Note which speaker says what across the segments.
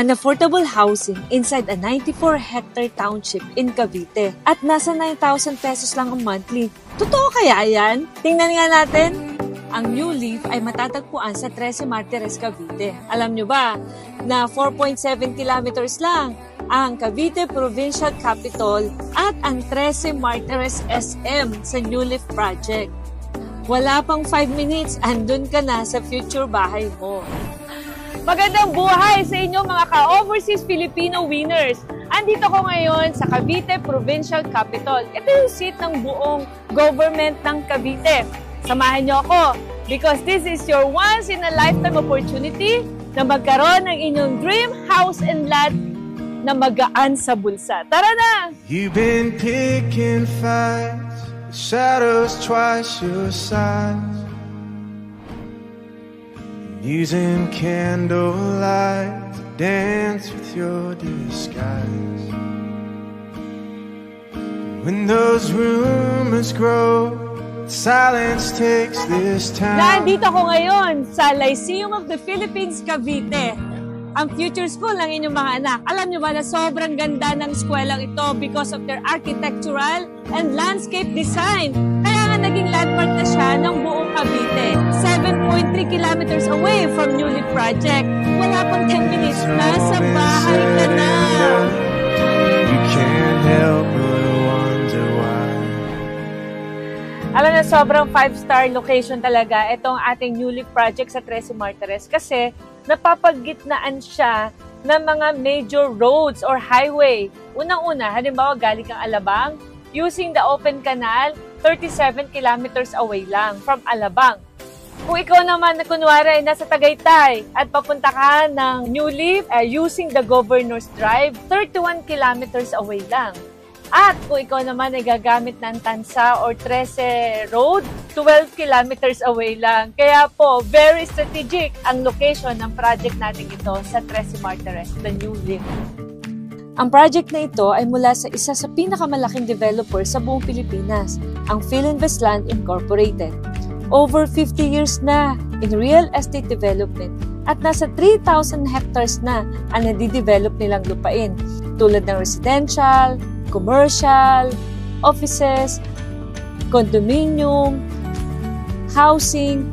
Speaker 1: an affordable housing inside a 94-hectare township in Cavite at nasa 9,000 pesos lang ang monthly. Totoo kaya yan? Tingnan nga natin. Ang New Leaf ay matatagpuan sa 13 Martires, Cavite. Alam nyo ba na 4.7 kilometers lang ang Cavite Provincial Capital at ang 13 Martires SM sa New Leaf Project. Wala pang 5 minutes, andun ka na sa future bahay mo.
Speaker 2: Magandang buhay sa inyo mga ka-overseas Filipino winners! Andito ko ngayon sa Cavite Provincial Capital. Ito yung seat ng buong government ng Cavite. Samahan niyo ako because this is your once-in-a-lifetime opportunity na magkaroon ng inyong dream house and lot na magaan sa bulsa. Tara na!
Speaker 3: You've been picking fights, shadows twice your size, using candlelight to dance with your disguise. When those rumors grow, silence takes this time.
Speaker 1: Nandito ko ngayon sa Lyceum of the Philippines, Cavite. Ang future school ng inyong mga anak. Alam niyo ba na sobrang ganda ng eskwelaang ito because of their architectural and landscape design. Kaya nga naging landmark na siya ng buong Cavite. 7.3 kilometers away from New Leaf Project. Wala pang 10 minutes, nasa bahay ka na.
Speaker 3: You can't help but wonder why.
Speaker 2: Alam na, sobrang 5-star location talaga itong ating New Leaf Project sa 13 Martires kasi napapagitnaan siya ng mga major roads or highway. Unang-una, halimbawa galing kang Alabang, using the open canal, 37 kilometers away lang from Alabang. Kung ikaw naman na kunwari nasa Tagaytay at papunta ka ng New Leaf using the Governor's Drive, 31 kilometers away lang. At kung ikaw naman ay gagamit ng Tansa or 13 Road, 12 kilometers away lang. Kaya po, very strategic ang location ng project natin ito sa 13 Martires, the New Leaf.
Speaker 1: Ang project na ito ay mula sa isa sa pinakamalaking developer sa buong Pilipinas, ang Philinvest Land Incorporated. Over 50 years na in real estate development at nasa 3,000 hectares na ang nadidevelop nilang lupain tulad ng residential, commercial, offices, condominium, housing.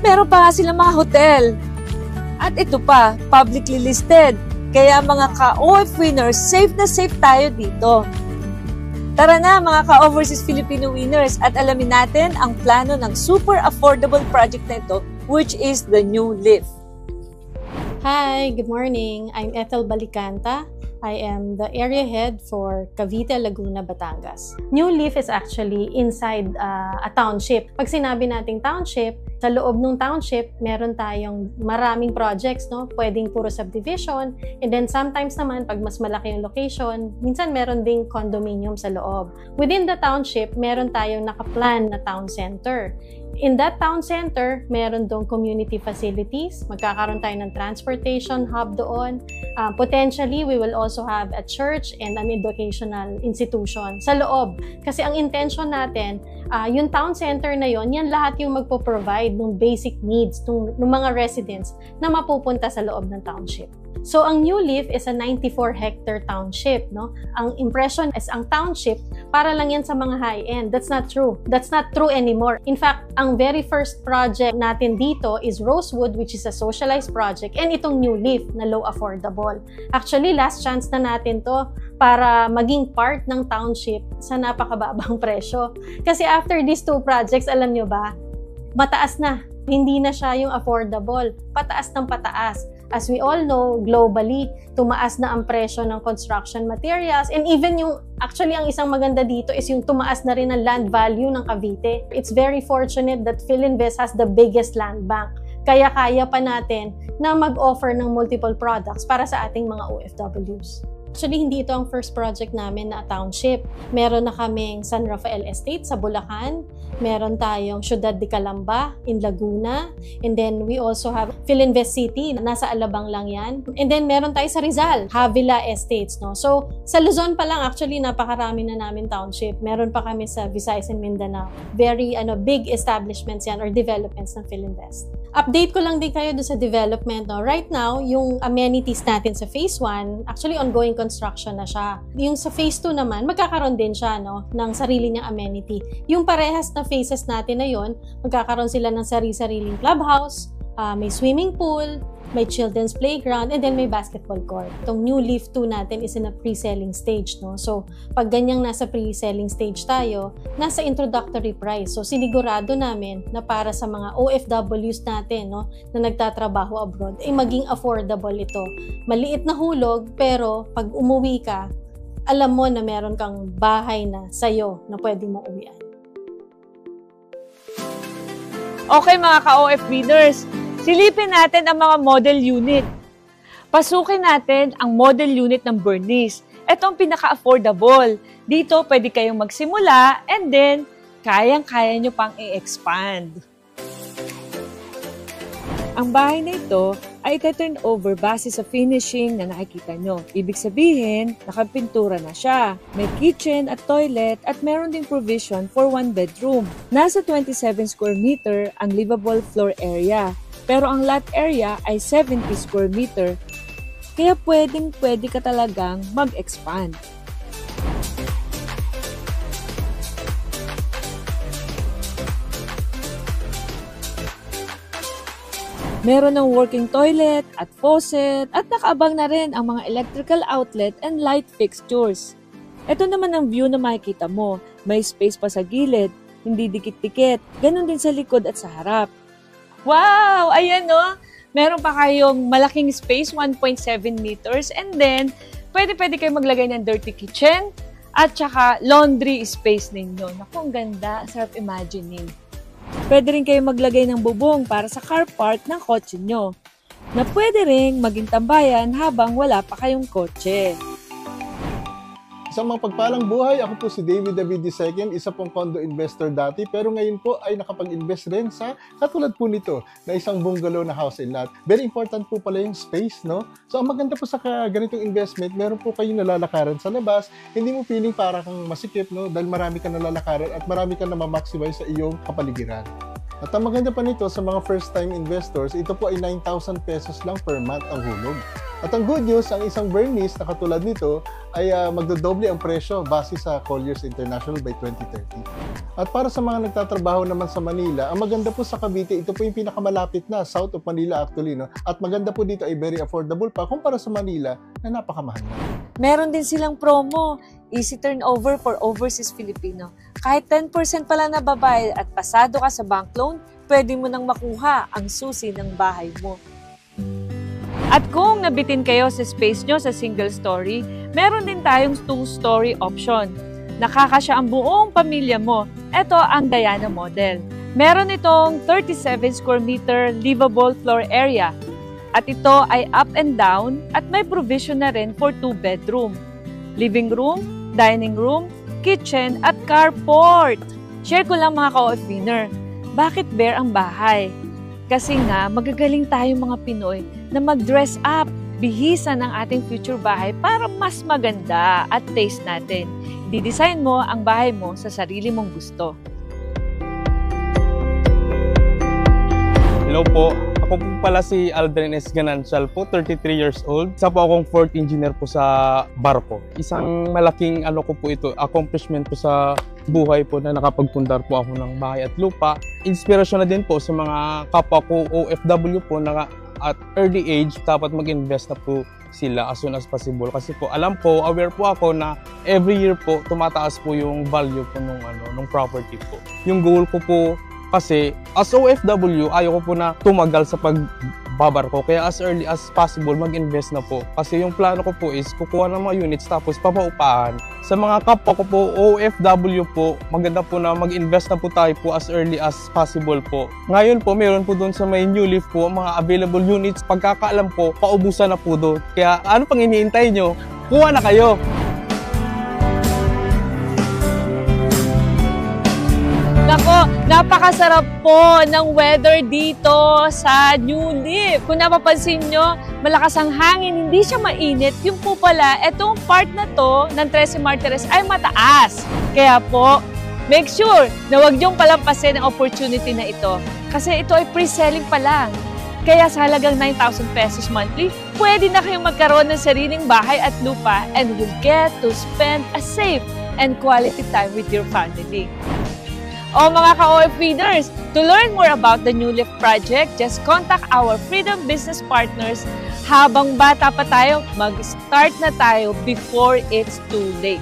Speaker 1: Meron pa nga silang mga hotel. At ito pa, publicly listed. Kaya mga ka-OF winners, safe na safe tayo dito. Tara na mga ka-overseas Filipino winners at alamin natin ang plano ng super affordable project na ito, which is the New Leaf.
Speaker 4: Hi, good morning. I'm Ethel Balicanta. I am the area head for Cavite, Laguna, Batangas. New Leaf is actually inside a township. Pag sinabi nating township, sa loob ng township, meron tayong maraming projects, no? Pwedeng puro subdivision. And then sometimes naman, pag mas malaki yung location, minsan meron ding condominium sa loob. Within the township, meron tayong nakaplan na town center. In that town center, meron doon community facilities. Magkakaroon tayo ng transportation hub doon. Potentially, we will also have a church and an educational institution sa loob. Kasi ang intention natin, yung town center na yon, yan lahat yung magpo-provide ng basic needs ng mga residents na mapupunta sa loob ng township. So, ang New Leaf is a 94-hectare township, no? Ang impression is ang township, para lang yan sa mga high-end. That's not true. That's not true anymore. In fact, ang very first project natin dito is Rosewood, which is a socialized project, and itong New Leaf na low affordable. Actually, last chance na natin to para maging part ng township sa napakababang presyo. Kasi after these two projects, alam nyo ba, mataas na. Hindi na siya yung affordable. Pataas ng pataas. As we all know, globally, tumaas na ang presyo ng construction materials and even yung, actually ang isang maganda dito is yung tumaas na rin ang land value ng Cavite. It's very fortunate that Philinvest has the biggest land bank. Kaya kaya pa natin na mag-offer ng multiple products para sa ating mga OFWs. Actually, hindi ito ang first project namin na township. Meron na kaming San Rafael Estate sa Bulacan. Meron tayong Ciudad de Calamba in Laguna. And then we also have Philinvest City, nasa Alabang lang yan. And then meron tayo sa Rizal, Havila Estates. No? So sa Luzon pa lang, actually, napakarami na namin township. Meron pa kami sa Visayas and Mindanao. Very big establishments yan or developments ng Philinvest. Update ko lang din kayo doon sa development. No? Right now, yung amenities natin sa Phase 1, actually ongoing construction na siya. Yung sa Phase 2 naman, magkakaroon din siya no, ng sarili niyang amenity. Yung parehas na phases natin na yon, magkakaroon sila ng sarili-sariling clubhouse, may swimming pool, may children's playground, and then may basketball court. Itong new Leaf 2 natin is in a pre-selling stage. No? So, pag ganyang nasa pre-selling stage tayo, nasa introductory price. So, sinigurado namin na para sa mga OFWs natin no, na nagtatrabaho abroad, ay maging affordable ito. Maliit na hulog, pero pag umuwi ka, alam mo na meron kang bahay na sayo na pwede mong uwian.
Speaker 2: Okay mga ka-OF readers, silipin natin ang mga model unit. Pasukin natin ang model unit ng Bernice. Ito ang pinaka-affordable. Dito pwede kayong magsimula and then kayang-kaya nyo pang i-expand. Ang bahay na ito ay ita-turn over base sa finishing na nakikita nyo. Ibig sabihin, nakapintura na siya. May kitchen at toilet at meron ding provision for 1 bedroom. Nasa 27 square meter ang livable floor area. Pero ang lot area ay 70 square meter, kaya pwede ka talagang mag-expand. Meron ng working toilet at faucet at nakaabang na rin ang mga electrical outlet and light fixtures. Ito naman ang view na makikita mo. May space pa sa gilid, hindi dikit-dikit, ganun din sa likod at sa harap. Wow! Ayan no! Meron pa kayong malaking space, 1.7 meters, and then pwede kayo maglagay ng dirty kitchen at saka laundry space ninyo. Naku, ang ganda. Sarap imaginein. Pwede rin kayo maglagay ng bubong para sa car park ng kotse nyo, na pwede rin maging tambayan habang wala pa kayong kotse.
Speaker 5: Sa mga pagpalang buhay, ako po si David David II, isa pong condo investor dati, pero ngayon po ay nakapag-invest rin sa katulad po nito na isang bungalow na house and lot. Very important po pala yung space, no? So ang maganda po sa ganitong investment, meron po kayong nalalakaran sa labas, hindi mo feeling para kang masikip, no? Dahil marami kang nalalakaran at marami kang na-maximize sa iyong kapaligiran. At ang maganda pa nito sa mga first-time investors, ito po ay 9,000 pesos lang per month ang hulog. At ang good news, ang isang Bernice na katulad nito ay magdodoble ang presyo base sa Colliers International by 2030. At para sa mga nagtatrabaho naman sa Manila, ang maganda po sa Cavite, ito po yung pinakamalapit na south of Manila actually. No? At maganda po dito ay very affordable pa kumpara sa Manila na napakamahal na.
Speaker 1: Meron din silang promo, easy turnover for overseas Filipino. Kahit 10% pala na babayad at pasado ka sa bank loan, pwede mo nang makuha ang susi ng bahay mo. At kung nabitin kayo sa space nyo sa single story, meron din tayong 2-story option. Nakakasya ang buong pamilya mo. Ito ang Diana model. Meron itong 37 square meter livable floor area. At ito ay up and down at may provision na rin for 2 bedroom. Living room, dining room, kitchen at carport. Share ko lang mga ka-OF winner. Bakit bare ang bahay? Kasi nga, magagaling tayong mga Pinoy na mag-dress up, bihisan ang ating future bahay para mas maganda at taste natin. Didesign mo ang bahay mo sa sarili mong gusto.
Speaker 6: Hello po. Ako po pala si Aldrin S. Ganancial po, 33 years old. Isa po akong fourth engineer po sa barko. Isang malaking ko po ito, accomplishment po sa buhay po na nakapagpundar po ako ng bahay at lupa. Inspirasyon na din po sa mga kapwa ko OFW po na at early age dapat mag-invest na po sila as soon as possible. Kasi po alam po, aware po ako na every year po tumataas po yung value po nung property po. Yung goal ko po kasi as OFW, ayaw ko po na tumagal sa pagbabarko. Kaya as early as possible, mag-invest na po. Kasi yung plano ko po is kukuha ng mga units tapos papaupahan. Sa mga kapwa ko po, OFW po, maganda po na mag-invest na po tayo po as early as possible po. Ngayon po, meron po doon sa may New Leaf po, mga available units. Pagkakaalam po, paubusan na po doon. Kaya ano pang iniintay nyo? Kuha na kayo!
Speaker 2: Nako, napakasarap po ng weather dito sa New Leaf. Kung napapansin nyo, malakas ang hangin, hindi siya mainit. Yung po pala, etong part na to ng 13 Martires ay mataas. Kaya po, make sure na huwag niyong palampasin ang opportunity na ito. Kasi ito ay pre-selling pa lang. Kaya sa halagang 9,000 pesos monthly, pwede na kayong magkaroon ng sariling bahay at lupa and will get to spend a safe and quality time with your family. O mga ka-OF feeders, to learn more about the New Leaf project, just contact our Freedom Business Partners. Habang bata pa tayo, mag-start na tayo before it's too late.